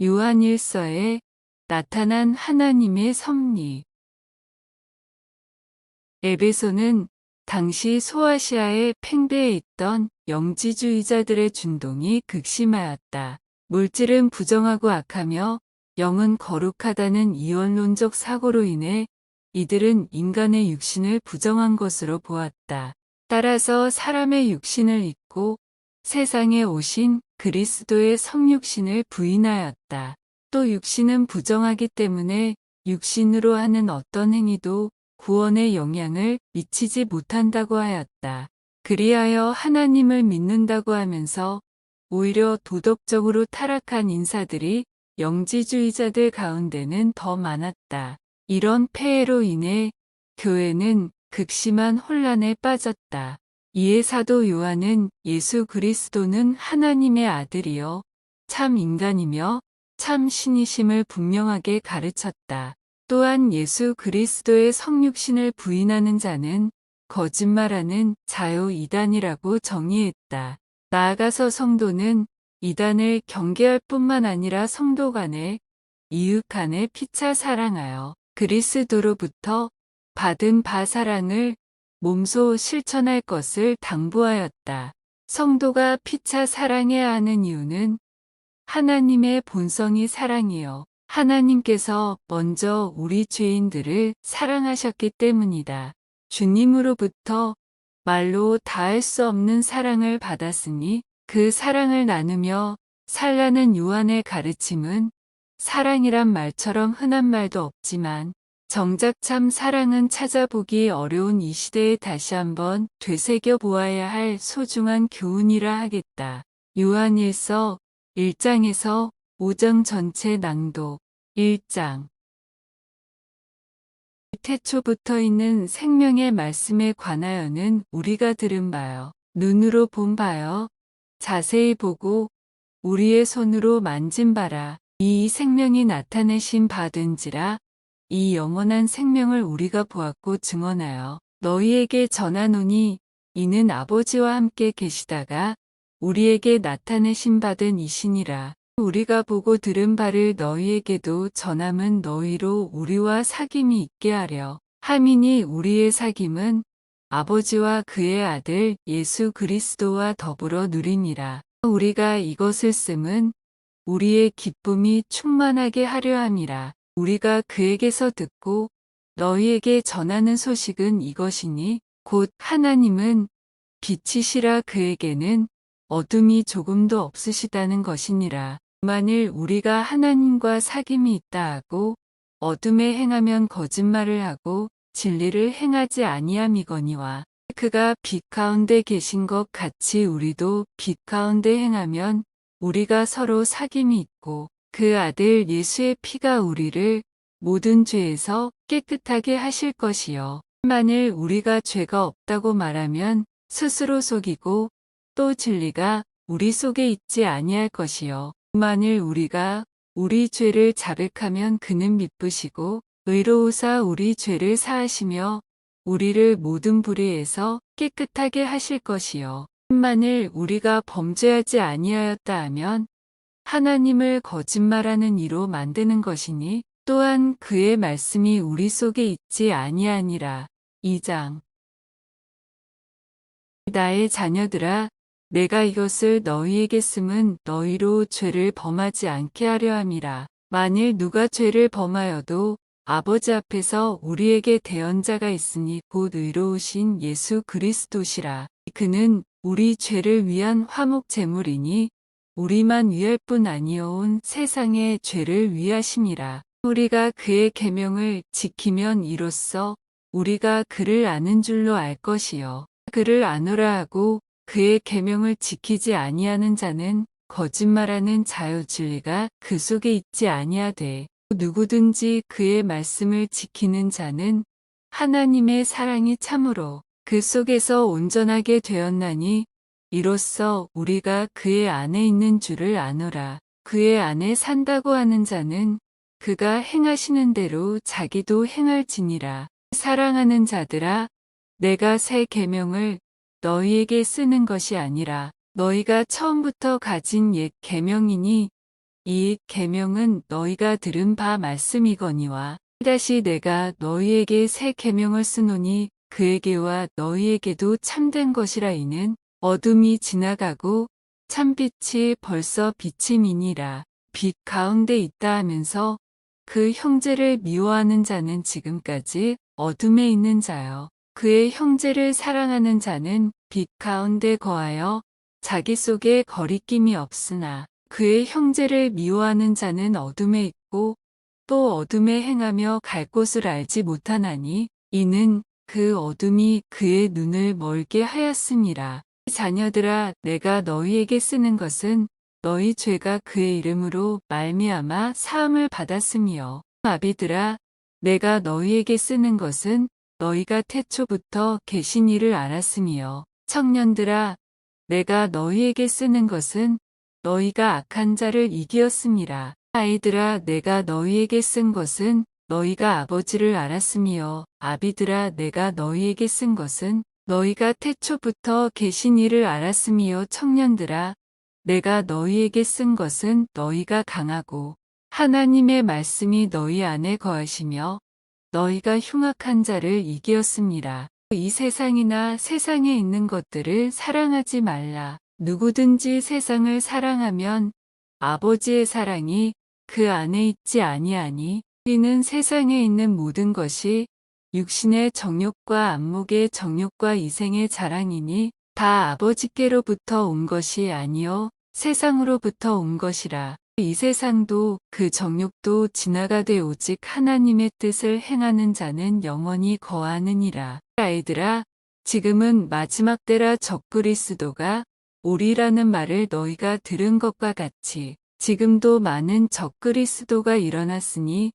요한일서에 나타난 하나님의 섭리. 에베소는 당시 소아시아에 팽배해 있던 영지주의자들의 준동이 극심하였다. 물질은 부정하고 악하며 영은 거룩하다는 이원론적 사고로 인해 이들은 인간의 육신을 부정한 것으로 보았다. 따라서 사람의 육신을 잊고 세상에 오신 그리스도의 성육신을 부인하였다. 또 육신은 부정하기 때문에 육신으로 하는 어떤 행위도 구원에 영향을 미치지 못한다고 하였다. 그리하여 하나님을 믿는다고 하면서 오히려 도덕적으로 타락한 인사들이 영지주의자들 가운데는 더 많았다. 이런 폐해로 인해 교회는 극심한 혼란에 빠졌다. 이에 사도 요한은 예수 그리스도는 하나님의 아들이요 참 인간이며 참 신이심을 분명하게 가르쳤다. 또한 예수 그리스도의 성육신을 부인하는 자는 거짓말하는 자요 이단이라고 정의했다. 나아가서 성도는 이단을 경계할 뿐만 아니라 성도 간에 이웃 간에 피차 사랑하여 그리스도로부터 받은 바 사랑을 몸소 실천할 것을 당부하였다. 성도가 피차 사랑해야 하는 이유는 하나님의 본성이 사랑이요 하나님께서 먼저 우리 죄인들을 사랑하셨기 때문이다. 주님으로부터 말로 다할 수 없는 사랑을 받았으니 그 사랑을 나누며 살라는 요한의 가르침은 사랑이란 말처럼 흔한 말도 없지만 정작 참 사랑은 찾아보기 어려운 이 시대에 다시 한번 되새겨 보아야 할 소중한 교훈이라 하겠다. 요한일서 1장에서 5장 전체 낭독. 1장. 태초부터 있는 생명의 말씀에 관하여는 우리가 들은 바요. 눈으로 본 바요. 자세히 보고 우리의 손으로 만진 바라. 이 생명이 나타내신 바된지라. 이 영원한 생명을 우리가 보았고 증언하여 너희에게 전하노니 이는 아버지와 함께 계시다가 우리에게 나타내신 바된 이시니라. 우리가 보고 들은 바를 너희에게도 전함은 너희로 우리와 사귐이 있게 하려 함이니 우리의 사귐은 아버지와 그의 아들 예수 그리스도와 더불어 누리니라. 우리가 이것을 씀은 우리의 기쁨이 충만하게 하려 함이라. 우리가 그에게서 듣고 너희에게 전하는 소식은 이것이니 곧 하나님은 빛이시라 그에게는 어둠이 조금도 없으시다는 것이니라. 만일 우리가 하나님과 사귐이 있다 하고 어둠에 행하면 거짓말을 하고 진리를 행하지 아니함이거니와 그가 빛 가운데 계신 것 같이 우리도 빛 가운데 행하면 우리가 서로 사귐이 있고 그 아들 예수의 피가 우리를 모든 죄에서 깨끗하게 하실 것이요. 만일 우리가 죄가 없다고 말하면 스스로 속이고 또 진리가 우리 속에 있지 아니할 것이요. 만일 우리가 우리 죄를 자백하면 그는 미쁘시고 의로우사 우리 죄를 사하시며 우리를 모든 불의에서 깨끗하게 하실 것이요. 만일 우리가 범죄하지 아니하였다 하면 하나님을 거짓말하는 이로 만드는 것이니 또한 그의 말씀이 우리 속에 있지 아니하니라. 2장. 나의 자녀들아 내가 이것을 너희에게 씀은 너희로 죄를 범하지 않게 하려 함이라. 만일 누가 죄를 범하여도 아버지 앞에서 우리에게 대언자가 있으니 곧 의로우신 예수 그리스도시라. 그는 우리 죄를 위한 화목 제물이니 우리만 위할 뿐 아니어온 세상의 죄를 위하심이라. 우리가 그의 계명을 지키면 이로써 우리가 그를 아는 줄로 알 것이요. 그를 아노라 하고 그의 계명을 지키지 아니하는 자는 거짓말하는 자요 진리가 그 속에 있지 아니하되 누구든지 그의 말씀을 지키는 자는 하나님의 사랑이 참으로 그 속에서 온전하게 되었나니 이로써 우리가 그의 안에 있는 줄을 아노라. 그의 안에 산다고 하는 자는 그가 행하시는 대로 자기도 행할지니라. 사랑하는 자들아 내가 새 계명을 너희에게 쓰는 것이 아니라 너희가 처음부터 가진 옛 계명이니 이 계명은 너희가 들은 바 말씀이거니와 다시 내가 너희에게 새 계명을 쓰노니 그에게와 너희에게도 참된 것이라. 이는 어둠이 지나가고 참빛이 벌써 비침이니라. 빛 가운데 있다 하면서 그 형제를 미워하는 자는 지금까지 어둠에 있는 자요. 그의 형제를 사랑하는 자는 빛 가운데 거하여 자기 속에 거리낌이 없으나 그의 형제를 미워하는 자는 어둠에 있고 또 어둠에 행하며 갈 곳을 알지 못하나니 이는 그 어둠이 그의 눈을 멀게 하였음이라. 자녀들아, 내가 너희에게 쓰는 것은 너희 죄가 그의 이름으로 말미암아 사함을 받았으며, 아비들아, 내가 너희에게 쓰는 것은 너희가 태초부터 계신 이를 알았으며, 청년들아, 내가 너희에게 쓰는 것은 너희가 악한 자를 이기었음이라. 아이들아, 내가 너희에게 쓴 것은 너희가 아버지를 알았으며, 아비들아, 내가 너희에게 쓴 것은 너희가 태초부터 계신 이를 알았으며, 청년들아, 내가 너희에게 쓴 것은 너희가 강하고 하나님의 말씀이 너희 안에 거하시며 너희가 흉악한 자를 이기었습니다. 이 세상이나 세상에 있는 것들을 사랑하지 말라. 누구든지 세상을 사랑하면 아버지의 사랑이 그 안에 있지 아니하니, 이는 세상에 있는 모든 것이 육신의 정욕과 안목의 정욕과 이생의 자랑이니 다 아버지께로부터 온 것이 아니요 세상으로부터 온 것이라. 이 세상도 그 정욕도 지나가되 오직 하나님의 뜻을 행하는 자는 영원히 거하느니라. 아이들아, 지금은 마지막 때라. 적그리스도가 오리라는 말을 너희가 들은 것과 같이 지금도 많은 적그리스도가 일어났으니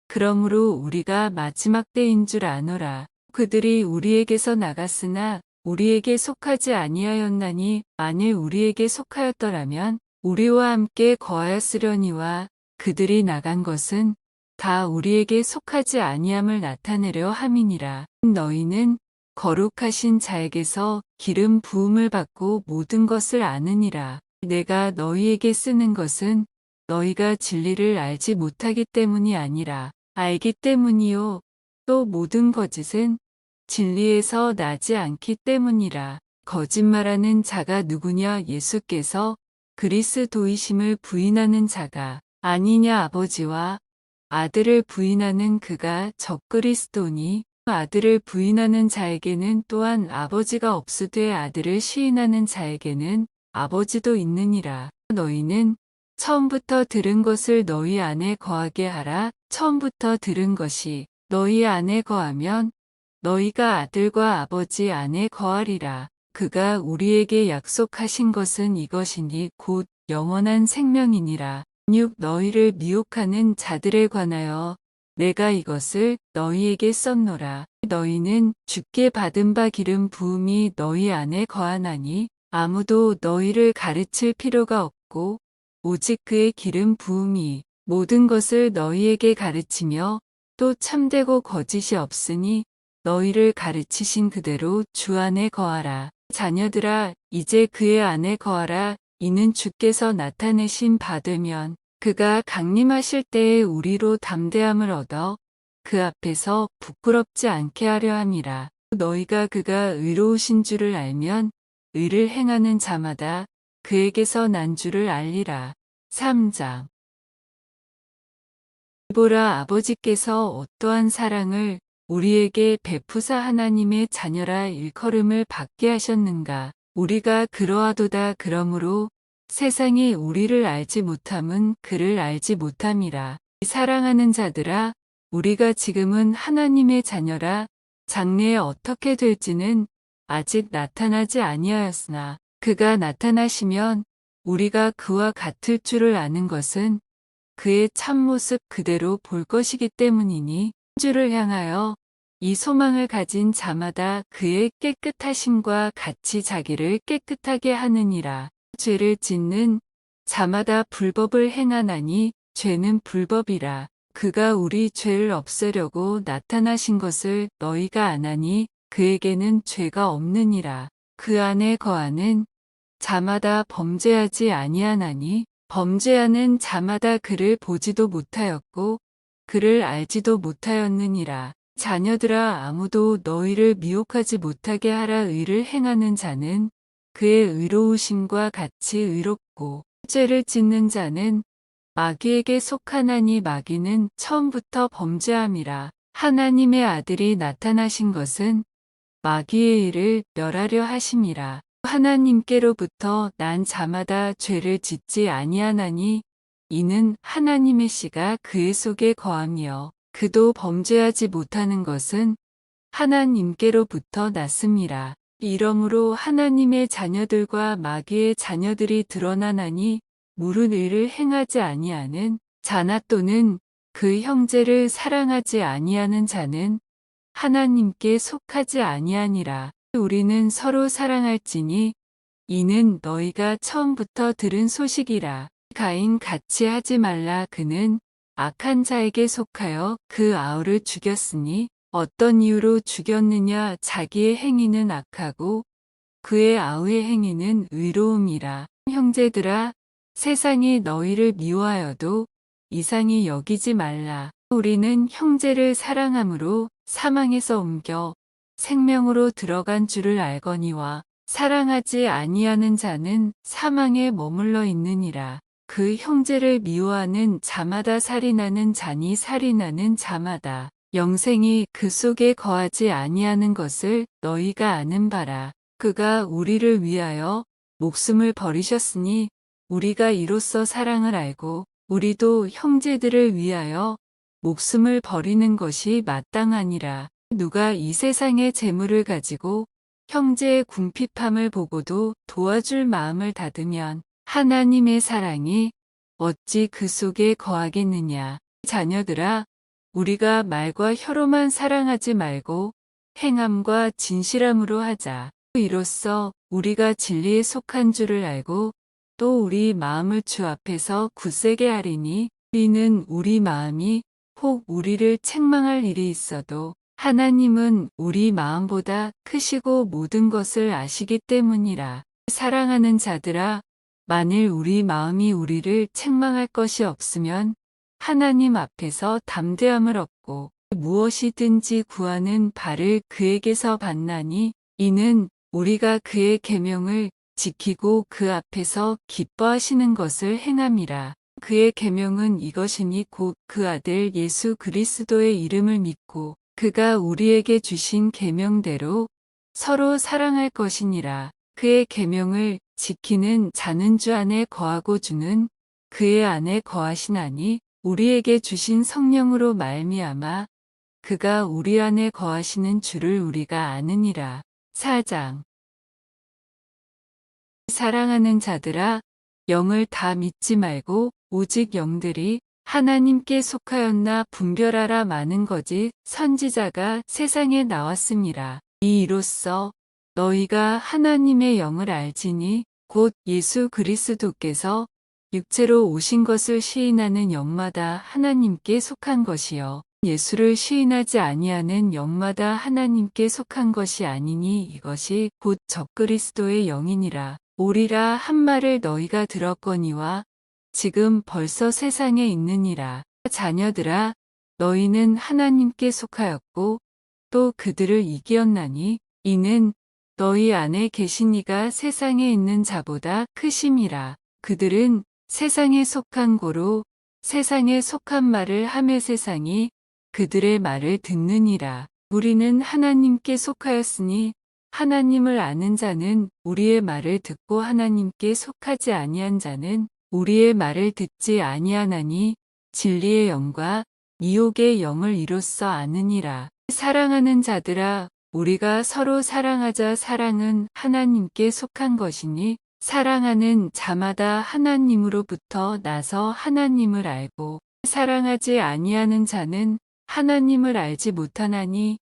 그러므로 우리가 마지막 때인 줄 아노라. 그들이 우리에게서 나갔으나 우리에게 속하지 아니하였나니 만일 우리에게 속하였더라면 우리와 함께 거하였으려니와 그들이 나간 것은 다 우리에게 속하지 아니함을 나타내려 함이니라. 너희는 거룩하신 자에게서 기름 부음을 받고 모든 것을 아느니라. 내가 너희에게 쓰는 것은 너희가 진리를 알지 못하기 때문이 아니라 알기 때문이요 또 모든 거짓은 진리에서 나지 않기 때문이라. 거짓말하는 자가 누구냐? 예수께서 그리스도이심을 부인하는 자가 아니냐? 아버지와 아들을 부인하는 그가 적그리스도니, 아들을 부인하는 자에게는 또한 아버지가 없으되 아들을 시인하는 자에게는 아버지도 있느니라. 너희는 처음부터 들은 것을 너희 안에 거하게 하라. 처음부터 들은 것이 너희 안에 거하면 너희가 아들과 아버지 안에 거하리라. 그가 우리에게 약속하신 것은 이것이니 곧 영원한 생명이니라. 육 너희를 미혹하는 자들에 관하여 내가 이것을 너희에게 썼노라. 너희는 주께 받은 바 기름 부음이 너희 안에 거하나니 아무도 너희를 가르칠 필요가 없고 오직 그의 기름 부음이 모든 것을 너희에게 가르치며 또 참되고 거짓이 없으니 너희를 가르치신 그대로 주 안에 거하라. 자녀들아, 이제 그의 안에 거하라. 이는 주께서 나타내신 바 되면 그가 강림하실 때에 우리로 담대함을 얻어 그 앞에서 부끄럽지 않게 하려 함이라. 너희가 그가 의로우신 줄을 알면 의를 행하는 자마다 그에게서 난 줄을 알리라. 3장. 보라, 아버지께서 어떠한 사랑을 우리에게 베푸사 하나님의 자녀라 일컬음을 받게 하셨는가. 우리가 그러하도다. 그러므로 세상이 우리를 알지 못함은 그를 알지 못함이라. 사랑하는 자들아, 우리가 지금은 하나님의 자녀라. 장래에 어떻게 될지는 아직 나타나지 아니하였으나 그가 나타나시면 우리가 그와 같을 줄을 아는 것은 그의 참모습 그대로 볼 것이기 때문이니, 주를 향하여 이 소망을 가진 자마다 그의 깨끗하심과 같이 자기를 깨끗하게 하느니라. 죄를 짓는 자마다 불법을 행하나니 죄는 불법이라. 그가 우리 죄를 없애려고 나타나신 것을 너희가 아나니 그에게는 죄가 없느니라. 그 안에 거하는 자마다 범죄하지 아니하나니 범죄하는 자마다 그를 보지도 못하였고 그를 알지도 못하였느니라. 자녀들아, 아무도 너희를 미혹하지 못하게 하라. 의를 행하는 자는 그의 의로우심과 같이 의롭고 죄를 짓는 자는 마귀에게 속하나니 마귀는 처음부터 범죄함이라. 하나님의 아들이 나타나신 것은 마귀의 일을 멸하려 하심이라. 하나님께로부터 난 자마다 죄를 짓지 아니하나니 이는 하나님의 씨가 그의 속에 거함이요 그도 범죄하지 못하는 것은 하나님께로부터 났음이라. 이러므로 하나님의 자녀들과 마귀의 자녀들이 드러나나니 무릇 의를 행하지 아니하는 자나 또는 그 형제를 사랑하지 아니하는 자는 하나님께 속하지 아니하니라. 우리는 서로 사랑할지니 이는 너희가 처음부터 들은 소식이라. 가인 같이 하지 말라. 그는 악한 자에게 속하여 그 아우를 죽였으니 어떤 이유로 죽였느냐. 자기의 행위는 악하고 그의 아우의 행위는 의로움이라. 형제들아, 세상이 너희를 미워하여도 이상히 여기지 말라. 우리는 형제를 사랑함으로 사망에서 옮겨 생명으로 들어간 줄을 알거니와 사랑하지 아니하는 자는 사망에 머물러 있느니라. 그 형제를 미워하는 자마다 살인하는 자니 살인하는 자마다 영생이 그 속에 거하지 아니하는 것을 너희가 아는 바라. 그가 우리를 위하여 목숨을 버리셨으니 우리가 이로써 사랑을 알고 우리도 형제들을 위하여 목숨을 버리는 것이 마땅하니라. 누가 이 세상의 재물을 가지고 형제의 궁핍함을 보고도 도와줄 마음을 닫으면 하나님의 사랑이 어찌 그 속에 거하겠느냐. 자녀들아, 우리가 말과 혀로만 사랑하지 말고 행함과 진실함으로 하자. 이로써 우리가 진리에 속한 줄을 알고 또 우리 마음을 주 앞에서 굳세게 하리니 우리는 우리 마음이 혹 우리를 책망할 일이 있어도 하나님은 우리 마음보다 크시고 모든 것을 아시기 때문이라. 사랑하는 자들아, 만일 우리 마음이 우리를 책망할 것이 없으면 하나님 앞에서 담대함을 얻고 무엇이든지 구하는 바를 그에게서 받나니 이는 우리가 그의 계명을 지키고 그 앞에서 기뻐하시는 것을 행함이라. 그의 계명은 이것이니 곧 그 아들 예수 그리스도의 이름을 믿고 그가 우리에게 주신 계명대로 서로 사랑할 것이니라. 그의 계명을 지키는 자는 주 안에 거하고 주는 그의 안에 거하시나니 우리에게 주신 성령으로 말미암아 그가 우리 안에 거하시는 줄을 우리가 아느니라. 4장. 사랑하는 자들아, 영을 다 믿지 말고 오직 영들이 하나님께 속하였나 분별하라. 많은 거짓 선지자가 세상에 나왔습니다. 이로써 너희가 하나님의 영을 알지니 곧 예수 그리스도께서 육체로 오신 것을 시인하는 영마다 하나님께 속한 것이요 예수를 시인하지 아니하는 영마다 하나님께 속한 것이 아니니 이것이 곧 적그리스도의 영이니라. 오리라 한 말을 너희가 들었거니와 지금 벌써 세상에 있느니라. 자녀들아, 너희는 하나님께 속하였고 또 그들을 이기었나니 이는 너희 안에 계신 이가 세상에 있는 자보다 크심이라. 그들은 세상에 속한 고로 세상에 속한 말을 하매 세상이 그들의 말을 듣느니라. 우리는 하나님께 속하였으니 하나님을 아는 자는 우리의 말을 듣고 하나님께 속하지 아니한 자는 우리의 말을 듣지 아니하나니 진리의 영과 미혹의 영을 이로써 아느니라. 사랑하는 자들아, 우리가 서로 사랑하자. 사랑은 하나님께 속한 것이니 사랑하는 자마다 하나님으로부터 나서 하나님을 알고 사랑하지 아니하는 자는 하나님을 알지 못하나니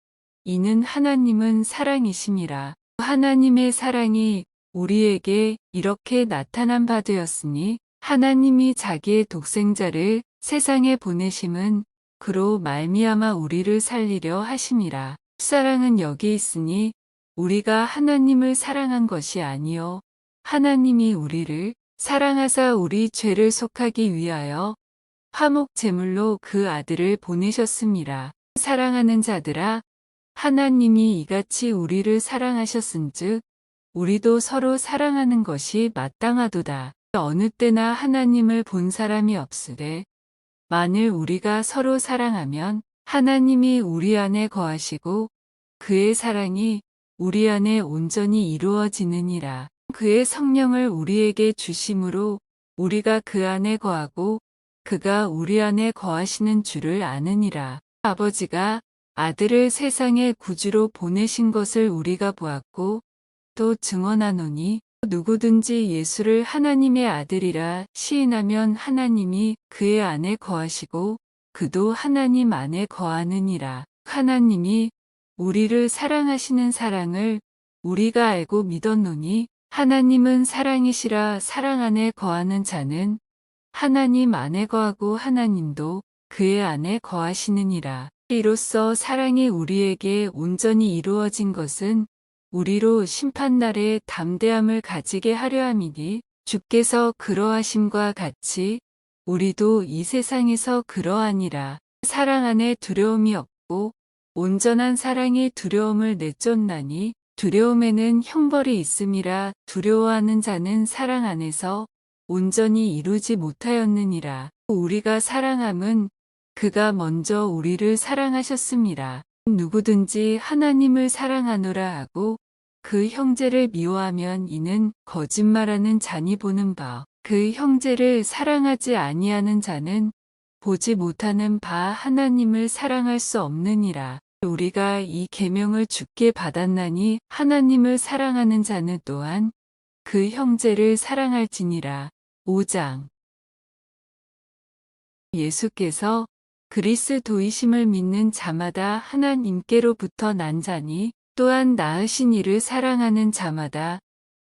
이는 하나님은 사랑이심이라. 하나님의 사랑이 우리에게 이렇게 나타난 바 되었으니 하나님이 자기의 독생자를 세상에 보내심은 그로 말미암아 우리를 살리려 하심이라. 사랑은 여기 있으니 우리가 하나님을 사랑한 것이 아니요 하나님이 우리를 사랑하사 우리 죄를 속하기 위하여 화목 제물로 그 아들을 보내셨습니다. 사랑하는 자들아, 하나님이 이같이 우리를 사랑하셨은즉 우리도 서로 사랑하는 것이 마땅하도다. 어느 때나 하나님을 본 사람이 없으되 만일 우리가 서로 사랑하면 하나님이 우리 안에 거하시고 그의 사랑이 우리 안에 온전히 이루어지느니라. 그의 성령을 우리에게 주심으로 우리가 그 안에 거하고 그가 우리 안에 거하시는 줄을 아느니라. 아버지가 아들을 세상의 구주로 보내신 것을 우리가 보았고 또 증언하노니 누구든지 예수를 하나님의 아들이라 시인하면 하나님이 그의 안에 거하시고 그도 하나님 안에 거하느니라. 하나님이 우리를 사랑하시는 사랑을 우리가 알고 믿었노니 하나님은 사랑이시라. 사랑 안에 거하는 자는 하나님 안에 거하고 하나님도 그의 안에 거하시느니라. 이로써 사랑이 우리에게 온전히 이루어진 것은 우리로 심판날에 담대함을 가지게 하려 함이니 주께서 그러하심과 같이 우리도 이 세상에서 그러하니라. 사랑 안에 두려움이 없고 온전한 사랑이 두려움을 내쫓나니 두려움에는 형벌이 있음이라. 두려워하는 자는 사랑 안에서 온전히 이루지 못하였느니라. 우리가 사랑함은 그가 먼저 우리를 사랑하셨습니다. 누구든지 하나님을 사랑하노라 하고 그 형제를 미워하면 이는 거짓말하는 자니 보는 바 그 형제를 사랑하지 아니하는 자는 보지 못하는 바 하나님을 사랑할 수 없느니라. 우리가 이 계명을 주께 받았나니 하나님을 사랑하는 자는 또한 그 형제를 사랑할지니라. 5장. 예수께서 그리스도이심을 믿는 자마다 하나님께로부터 난 자니 또한 낳으신 이를 사랑하는 자마다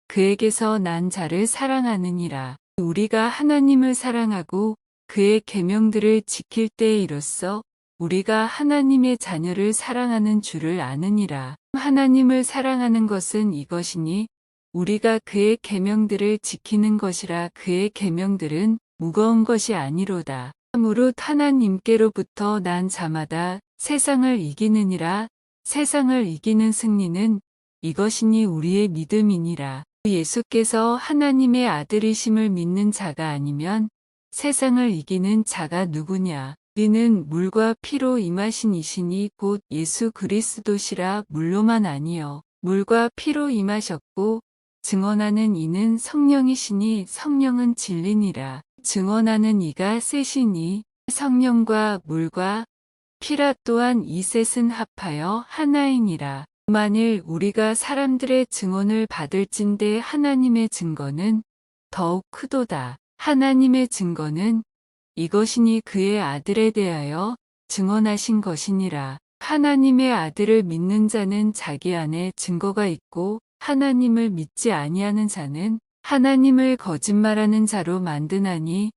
그에게서 난 자를 사랑하느니라. 우리가 하나님을 사랑하고 그의 계명들을 지킬 때에 이로써 우리가 하나님의 자녀를 사랑하는 줄을 아느니라. 하나님을 사랑하는 것은 이것이니 우리가 그의 계명들을 지키는 것이라. 그의 계명들은 무거운 것이 아니로다. 무릇 하나님께로부터 난 자마다 세상을 이기느니라. 세상을 이기는 승리는 이것이니 우리의 믿음이니라. 예수께서 하나님의 아들이심을 믿는 자가 아니면 세상을 이기는 자가 누구냐. 우리는 물과 피로 임하신 이시니 곧 예수 그리스도시라. 물로만 아니요 물과 피로 임하셨고 증언하는 이는 성령이시니 성령은 진리니라. 증언하는 이가 셋이니 성령과 물과 피라. 또한 이 셋은 합하여 하나이니라. 만일 우리가 사람들의 증언을 받을진대 하나님의 증거는 더욱 크도다. 하나님의 증거는 이것이니 그의 아들에 대하여 증언하신 것이니라. 하나님의 아들을 믿는 자는 자기 안에 증거가 있고 하나님을 믿지 아니하는 자는 하나님을 거짓말하는 자로 만드나니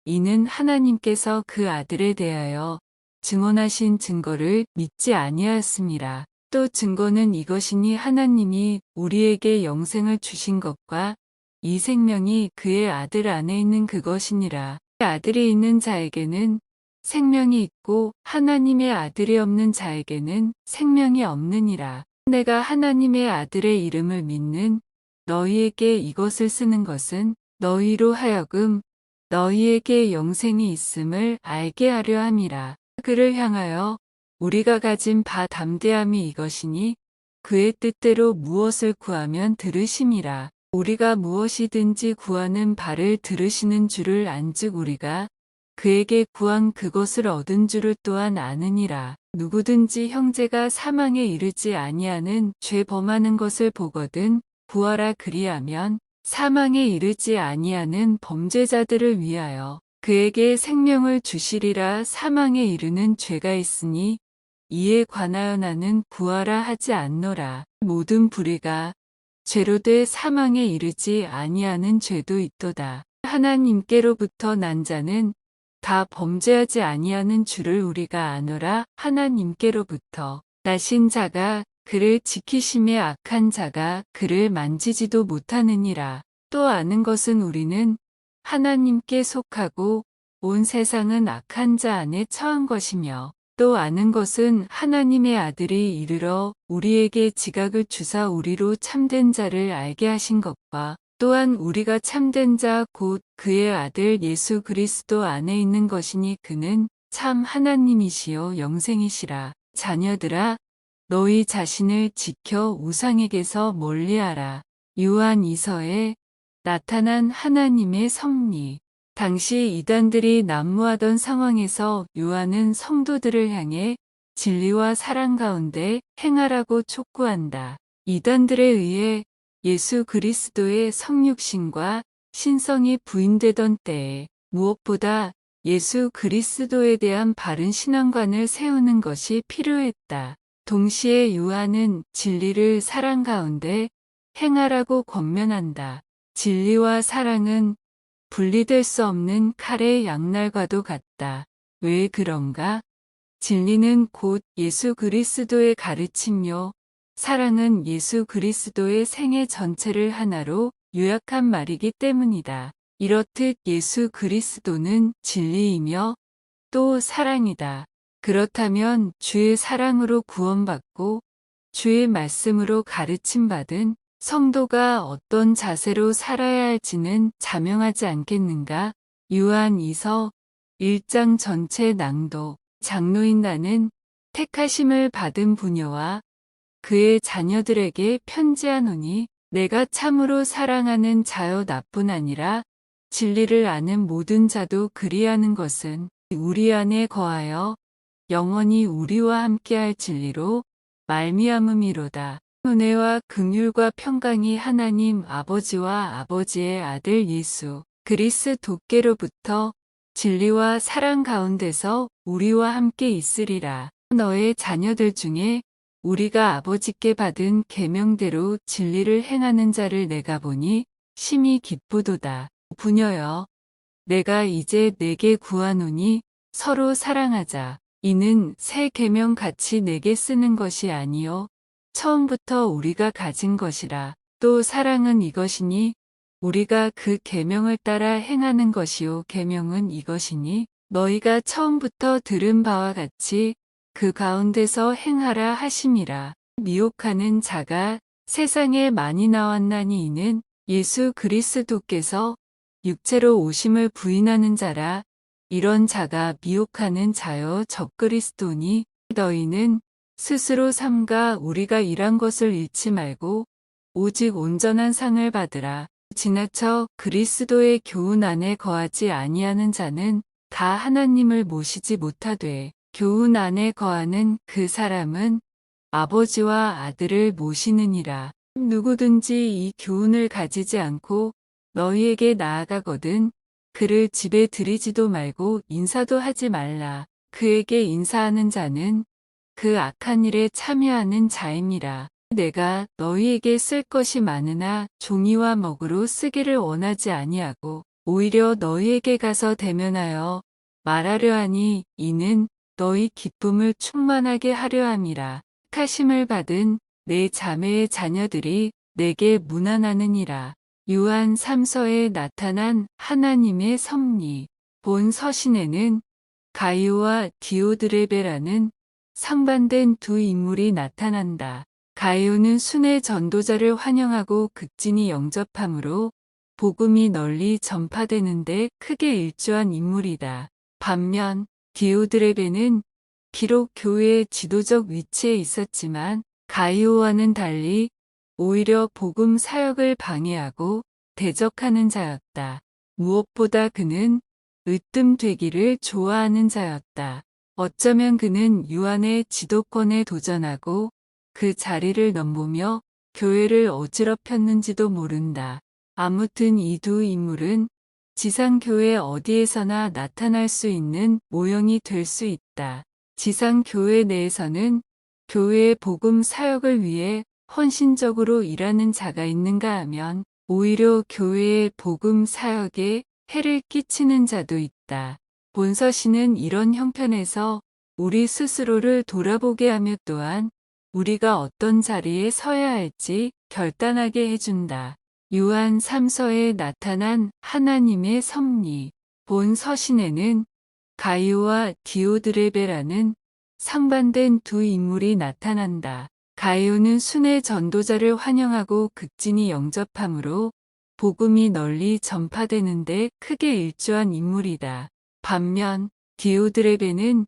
이는 하나님께서 그 아들에 대하여 증언하신 증거를 믿지 아니하였습니다. 또 증거는 이것이니 하나님이 우리에게 영생을 주신 것과 이 생명이 그의 아들 안에 있는 그것이니라. 아들이 있는 자에게는 생명이 있고 하나님의 아들이 없는 자에게는 생명이 없느니라. 내가 하나님의 아들의 이름을 믿는 너희에게 이것을 쓰는 것은 너희로 하여금 너희에게 영생이 있음을 알게 하려 함이라. 그를 향하여 우리가 가진 바 담대함이 이것이니 그의 뜻대로 무엇을 구하면 들으심이라. 우리가 무엇이든지 구하는 바를 들으시는 줄을 안즉 우리가 그에게 구한 그것을 얻은 줄을 또한 아느니라. 누구든지 형제가 사망에 이르지 아니하는 죄 범하는 것을 보거든 구하라. 그리하면 사망에 이르지 아니하는 범죄자들을 위하여 그에게 생명을 주시리라. 사망에 이르는 죄가 있으니 이에 관하여 나는 구하라 하지 않노라. 모든 불의가 죄로 돼 사망에 이르지 아니하는 죄도 있도다. 하나님께로부터 난 자는 다 범죄하지 아니하는 줄을 우리가 아노라. 하나님께로부터 나신 자가 그를 지키심에 악한 자가 그를 만지지도 못하느니라. 또 아는 것은 우리는 하나님께 속하고 온 세상은 악한 자 안에 처한 것이며 또 아는 것은 하나님의 아들이 이르러 우리에게 지각을 주사 우리로 참된 자를 알게 하신 것과 또한 우리가 참된 자 곧 그의 아들 예수 그리스도 안에 있는 것이니 그는 참 하나님이시요 영생이시라. 자녀들아 너희 자신을 지켜 우상에게서 멀리하라. 요한 2서에 나타난 하나님의 섭리. 당시 이단들이 난무하던 상황에서 요한은 성도들을 향해 진리와 사랑 가운데 행하라고 촉구한다. 이단들에 의해 예수 그리스도의 성육신과 신성이 부인되던 때에 무엇보다 예수 그리스도에 대한 바른 신앙관을 세우는 것이 필요했다. 동시에 요한은 진리를 사랑 가운데 행하라고 권면한다. 진리와 사랑은 분리될 수 없는 칼의 양날과도 같다. 왜 그런가? 진리는 곧 예수 그리스도의 가르침요. 사랑은 예수 그리스도의 생애 전체를 하나로 요약한 말이기 때문이다. 이렇듯 예수 그리스도는 진리이며 또 사랑이다. 그렇다면 주의 사랑으로 구원받고 주의 말씀으로 가르침받은 성도가 어떤 자세로 살아야 할지는 자명하지 않겠는가? 요한 2서 1장 전체 낭독. 장로인 나는 택하심을 받은 부녀와 그의 자녀들에게 편지하노니 내가 참으로 사랑하는 자여 나뿐 아니라 진리를 아는 모든 자도 그리하는 것은 우리 안에 거하여 영원히 우리와 함께할 진리로 말미암음이로다. 은혜와 긍휼과 평강이 하나님 아버지와 아버지의 아들 예수 그리스도께로부터 진리와 사랑 가운데서 우리와 함께 있으리라. 너의 자녀들 중에 우리가 아버지께 받은 계명대로 진리를 행하는 자를 내가 보니 심히 기쁘도다. 부녀여, 내가 이제 내게 구하노니 서로 사랑하자. 이는 새 계명 같이 내게 쓰는 것이 아니요 처음부터 우리가 가진 것이라. 또 사랑은 이것이니 우리가 그 계명을 따라 행하는 것이요 계명은 이것이니 너희가 처음부터 들은 바와 같이 그 가운데서 행하라 하심이라. 미혹하는 자가 세상에 많이 나왔나니 이는 예수 그리스도께서 육체로 오심을 부인하는 자라. 이런 자가 미혹하는 자여 적그리스도니 너희는 스스로 삼가 우리가 일한 것을 잃지 말고 오직 온전한 상을 받으라. 지나쳐 그리스도의 교훈 안에 거하지 아니하는 자는 다 하나님을 모시지 못하되 교훈 안에 거하는 그 사람은 아버지와 아들을 모시느니라. 누구든지 이 교훈을 가지지 않고 너희에게 나아가거든 그를 집에 들이지도 말고 인사도 하지 말라. 그에게 인사하는 자는 그 악한 일에 참여하는 자임이라. 내가 너희에게 쓸 것이 많으나 종이와 먹으로 쓰기를 원하지 아니하고 오히려 너희에게 가서 대면하여 말하려 하니 이는 너희 기쁨을 충만하게 하려 함이라. 택하심을 받은 내 자매의 자녀들이 내게 문안하느니라. 요한 3서에 나타난 하나님의 섭리. 본 서신에는 가이오와 디오드레베라는 상반된 두 인물이 나타난다. 가이오는 순회 전도자를 환영하고 극진히 영접함으로 복음이 널리 전파되는데 크게 일조한 인물이다. 반면 디오드레베는 비록 교회의 지도적 위치에 있었지만 가이오와는 달리 오히려 복음 사역을 방해하고 대적하는 자였다. 무엇보다 그는 으뜸되기를 좋아하는 자였다. 어쩌면 그는 요한의 지도권에 도전하고 그 자리를 넘보며 교회를 어지럽혔는지도 모른다. 아무튼 이 두 인물은 지상교회 어디에서나 나타날 수 있는 모형이 될 수 있다. 지상교회 내에서는 교회의 복음 사역을 위해 헌신적으로 일하는 자가 있는가 하면 오히려 교회의 복음 사역에 해를 끼치는 자도 있다. 본서신은 이런 형편에서 우리 스스로를 돌아보게 하며 또한 우리가 어떤 자리에 서야 할지 결단하게 해준다. 요한 3서에 나타난 하나님의 섭리. 본 서신에는 가이오와 디오드레베라는 상반된 두 인물이 나타난다. 가이오는 순회 전도자를 환영하고 극진히 영접함으로 복음이 널리 전파되는데 크게 일조한 인물이다. 반면 디오드레베는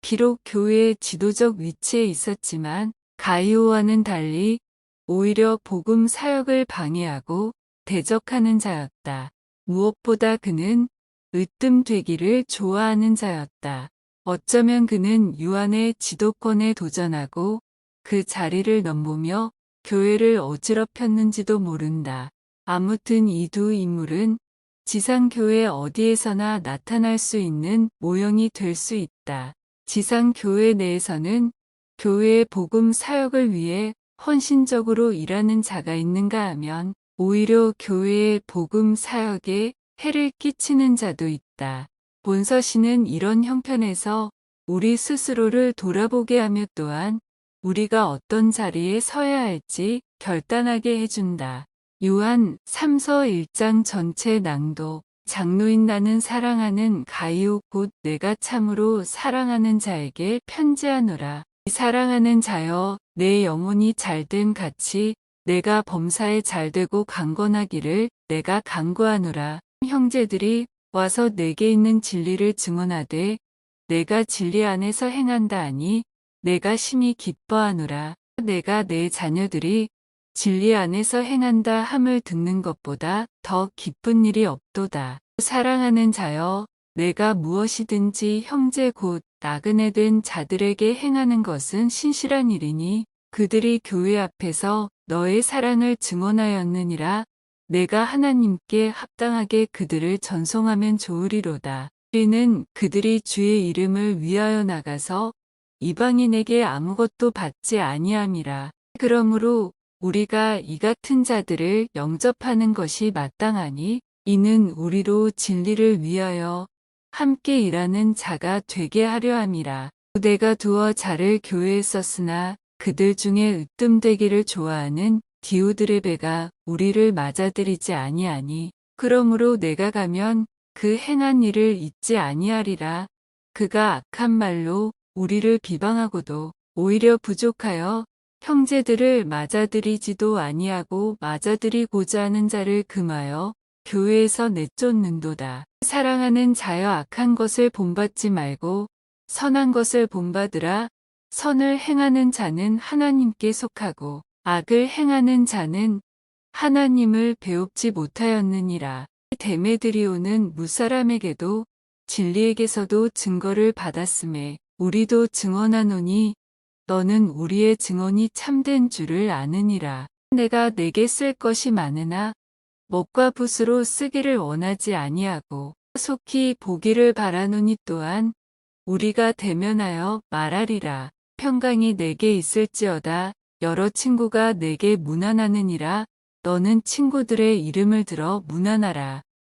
비록 교회의 지도적 위치에 있었지만 가이오와는 달리 오히려 복음 사역을 방해하고 대적하는 자였다. 무엇보다 그는 으뜸되기를 좋아하는 자였다. 어쩌면 그는 요한의 지도권에 도전하고 그 자리를 넘보며 교회를 어지럽혔는지도 모른다. 아무튼 이 두 인물은 지상교회 어디에서나 나타날 수 있는 모형이 될 수 있다. 지상교회 내에서는 교회의 복음 사역을 위해 헌신적으로 일하는 자가 있는가 하면 오히려 교회의 복음 사역에 해를 끼치는 자도 있다. 본서신은 이런 형편에서 우리 스스로를 돌아보게 하며 또한 우리가 어떤 자리에 서야 할지 결단하게 해준다. 요한 3서 1장 전체 낭독. 장로인 나는 사랑하는 가이오 곧 내가 참으로 사랑하는 자에게 편지하노라. 사랑하는 자여, 내 영혼이 잘됨 같이 내가 범사에 잘되고 강건하기를 내가 간구하노라. 형제들이 와서 내게 있는 진리를 증언하되 내가 진리 안에서 행한다 하니 내가 심히 기뻐하노라. 내가 내 자녀들이 진리 안에서 행한다 함을 듣는 것보다 더 기쁜 일이 없도다. 사랑하는 자여, 내가 무엇이든지 형제 곧 나그네 된 자들에게 행하는 것은 신실한 일이니 그들이 교회 앞에서 너의 사랑을 증언하였느니라. 내가 하나님께 합당하게 그들을 전송하면 좋으리로다. 우리는 그들이 주의 이름을 위하여 나가서 이방인에게 아무것도 받지 아니함이라. 그러므로 우리가 이 같은 자들을 영접하는 것이 마땅하니 이는 우리로 진리를 위하여 함께 일하는 자가 되게 하려 함이라. 내가 두어 자를 교회에 썼으나 그들 중에 으뜸되기를 좋아하는 디오드레베가 우리를 맞아들이지 아니하니 그러므로 내가 가면 그 행한 일을 잊지 아니하리라. 그가 악한 말로 우리를 비방하고도 오히려 부족하여 형제들을 맞아들이지도 아니하고 맞아들이고자 하는 자를 금하여 교회에서 내쫓는도다. 사랑하는 자여 악한 것을 본받지 말고 선한 것을 본받으라. 선을 행하는 자는 하나님께 속하고 악을 행하는 자는 하나님을 배웁지 못하였느니라. 데메드리오는 무사람에게도 진리에게서도 증거를 받았음에 우리도 증언하노니 너는 우리의 증언이 참된 줄을 아느니라. 내가 내게 쓸 것이 많으나 먹과 붓으로 쓰기를 원하지 아니하고 속히 보기를 바라노니 또한 우리가 대면하여 말하리라. 평강이 내게 있을지어다. 여러 친구가 내게 문안하느니라. 너는 친구들의 이름을 들어 문안하라.